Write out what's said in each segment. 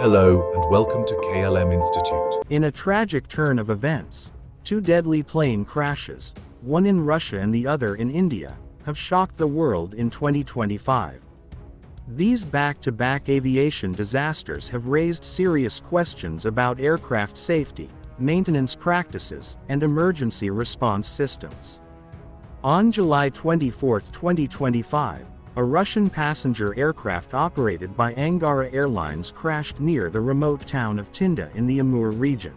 Hello and welcome to KLM Institute. In a tragic turn of events, two deadly plane crashes, one in Russia and the other in India, have shocked the world in 2025. These back-to-back aviation disasters have raised serious questions about aircraft safety, maintenance practices, and emergency response systems. On July 24, 2025, a Russian passenger aircraft operated by Angara Airlines crashed near the remote town of Tynda in the Amur region.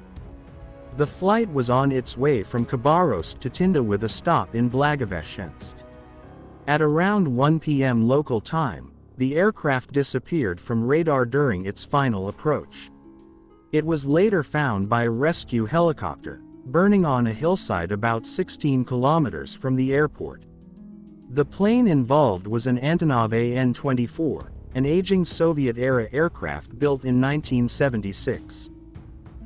The flight was on its way from Khabarovsk to Tynda with a stop in Blagoveshchensk. At around 1 p.m. local time, the aircraft disappeared from radar during its final approach. It was later found by a rescue helicopter, burning on a hillside about 16 kilometers from the airport. The plane involved was an Antonov An-24, an aging Soviet-era aircraft built in 1976.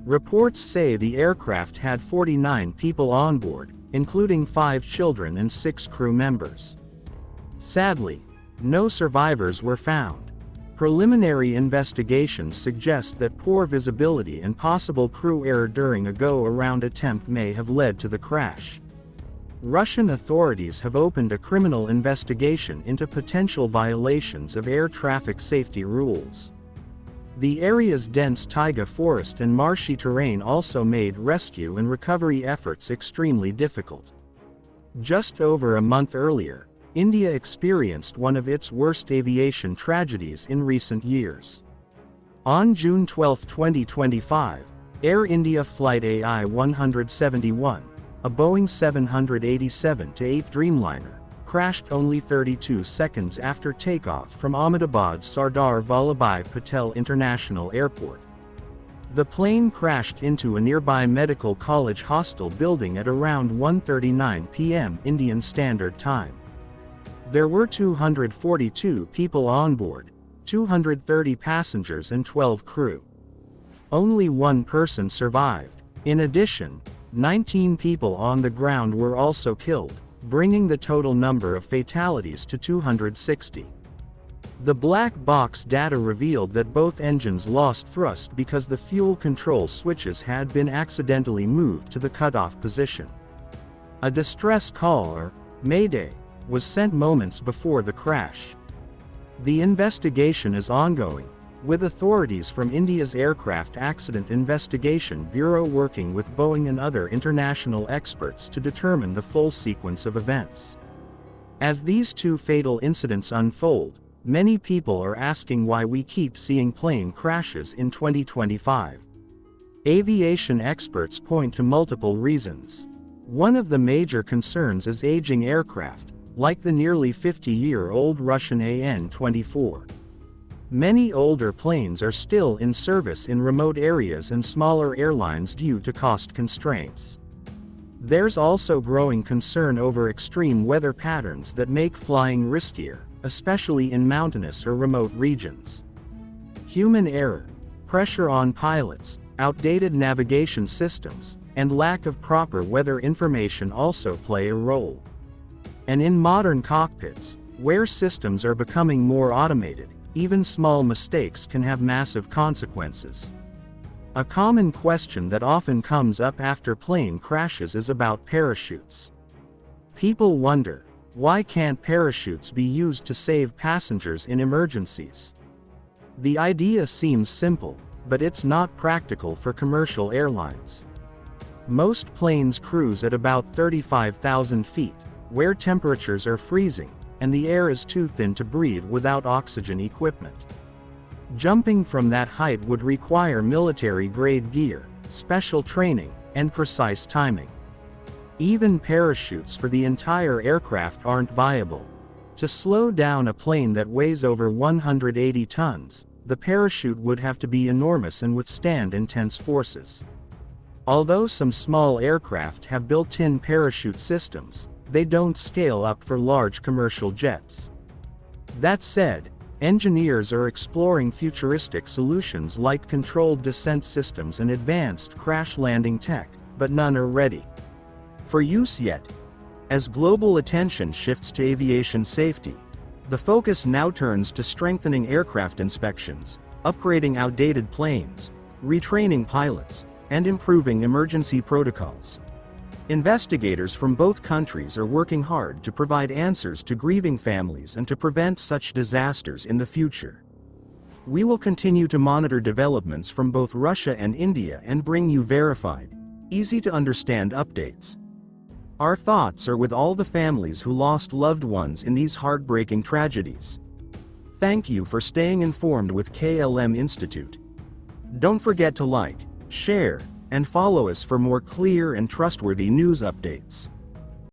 Reports say the aircraft had 49 people on board, including 5 children and 6 crew members. Sadly, no survivors were found. Preliminary investigations suggest that poor visibility and possible crew error during a go-around attempt may have led to the crash. Russian authorities have opened a criminal investigation into potential violations of air traffic safety rules. The area's dense taiga forest and marshy terrain also made rescue and recovery efforts extremely difficult. Just over a month earlier, India experienced one of its worst aviation tragedies in recent years. On June 12, 2025, Air India Flight AI-171, a Boeing 787-8 Dreamliner, crashed only 32 seconds after takeoff from Ahmedabad's Sardar Vallabhbhai Patel International Airport. The plane crashed into a nearby medical college hostel building at around 1:39 p.m. Indian Standard Time. There were 242 people on board, 230 passengers and 12 crew. Only one person survived. In addition, 19 people on the ground were also killed, bringing the total number of fatalities to 260. The black box data revealed that both engines lost thrust because the fuel control switches had been accidentally moved to the cutoff position. A distress call, or Mayday, was sent moments before the crash. The investigation is ongoing, with authorities from India's Aircraft Accident Investigation Bureau working with Boeing and other international experts to determine the full sequence of events. As these two fatal incidents unfold, many people are asking why we keep seeing plane crashes in 2025. Aviation experts point to multiple reasons. One of the major concerns is aging aircraft, like the nearly 50-year-old Russian An-24. Many older planes are still in service in remote areas and smaller airlines due to cost constraints. There's also growing concern over extreme weather patterns that make flying riskier, especially in mountainous or remote regions. Human error, pressure on pilots, outdated navigation systems, and lack of proper weather information also play a role. And in modern cockpits, where systems are becoming more automated, even small mistakes can have massive consequences. A common question that often comes up after plane crashes is about parachutes. People wonder, why can't parachutes be used to save passengers in emergencies? The idea seems simple, but it's not practical for commercial airlines. Most planes cruise at about 35,000 feet, where temperatures are freezing, and the air is too thin to breathe without oxygen equipment. Jumping from that height would require military-grade gear, special training, and precise timing. Even parachutes for the entire aircraft aren't viable. To slow down a plane that weighs over 180 tons, the parachute would have to be enormous and withstand intense forces. Although some small aircraft have built-in parachute systems, they don't scale up for large commercial jets. That said, engineers are exploring futuristic solutions like controlled descent systems and advanced crash landing tech, but none are ready for use yet. As global attention shifts to aviation safety, the focus now turns to strengthening aircraft inspections, upgrading outdated planes, retraining pilots, and improving emergency protocols. Investigators from both countries are working hard to provide answers to grieving families and to prevent such disasters in the future. We will continue to monitor developments from both Russia and India and bring you verified, easy-to-understand updates. Our thoughts are with all the families who lost loved ones in these heartbreaking tragedies. Thank you for staying informed with KLM Institute. Don't forget to like, share, and follow us for more clear and trustworthy news updates.